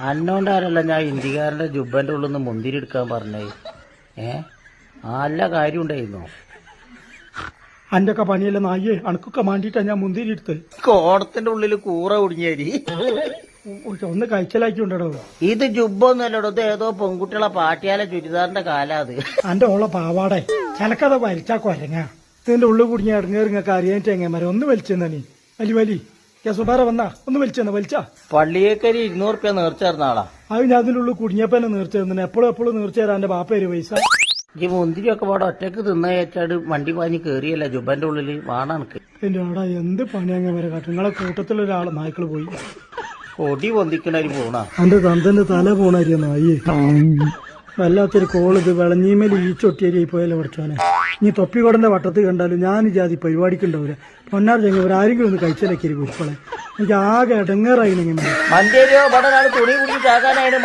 അന്നോണ്ടാരല്ല ഞാൻ ഇന്ത്യക്കാരന്റെ ജുബന്റെ ഉള്ളിൽ നിന്ന് മുന്തിരി എടുക്കാൻ പറഞ്ഞേ. നല്ല കാര്യം ഉണ്ടായിരുന്നു. അന്റെ ഒക്കെ പണിയല്ലേ നായേ, അണക്കൊക്കെ മാണ്ടിട്ടാ ഞാൻ മുന്തിരി എടുത്ത്. കോടത്തിന്റെ ഉള്ളിൽ കൂറ കുടുങ്ങിയേരി ഒന്ന് കഴിച്ചലാക്കി ഉണ്ടോ. ഇത് ജുബൊന്നുമല്ലടോ, ഇത് ഏതോ പെൺകുട്ടികളെ പാട്ടിയാലെ ചുരിദാറിന്റെ കാലാ അത്. അന്റെ ഓളെ പാവാടെ ചിലക്കഥ വലിച്ചാ കൊരങ്ങ. ഇതിന്റെ ഉള്ളിൽ കുടുങ്ങിയ ഇറങ്ങേറിങ്ങൊക്കെ അറിയാൻ എങ്ങനെ ഒന്ന് വലിച്ചെന്നാ നീ വലി വലി സുബാറ വന്നാ ഒന്ന് വലിച്ചെന്നാ വലിച്ചാ. പള്ളിയേക്കരി 200 രൂപ നേർച്ചേർന്ന ആളാ. അത് ഞാൻ അതിന്റെ ഉള്ളിൽ കുടുങ്ങിയപ്പോ തന്നെ നേർച്ചേർന്നെ. എപ്പോഴും നേർച്ചേരാ എന്റെ ബാപ്പേര് പൈസ. ഈ മുന്തിരിയൊക്കെ പാടെ ഒറ്റക്ക് തിന്നേച്ചാട് വണ്ടി പാഞ്ഞ് കേറിയല്ല ജുബന്റെ ഉള്ളില് വാണക്ക്. എന്റെ ആടാ എന്ത് പണി അങ്ങനെ വരെ കാട്ടും. നിങ്ങളെ കൂട്ടത്തിലൊരാളെ നായ്ക്കള് പോയി കൊടി പൊന്തിക്കണൊരു പോണ. എന്റെ തന്തന്റെ തല പോണരിയ നായേ. വല്ലാത്തൊരു കോളിത് വിളഞ്ഞീമേൽ ഈ ചൊട്ടിയരിയായി പോയാലോ പഠിച്ചോനെ. നീ തൊപ്പിക്കോടന്റെ വട്ടത്ത് കണ്ടാലും ഞാൻ ജാതി പരിപാടിക്കുണ്ടാവില്ല. പൊന്നാർ ചെങ്ങ ആരെങ്കിലും ഒന്ന് കഴിച്ചാലൊക്കെ കുറിപ്പോളെ. എനിക്ക് ആകെ ഇടങ്ങേറായി. മഞ്ചേരിയോ ഇവിടെ തുണി കുടിച്ച് ചാകാനായിരുന്നു.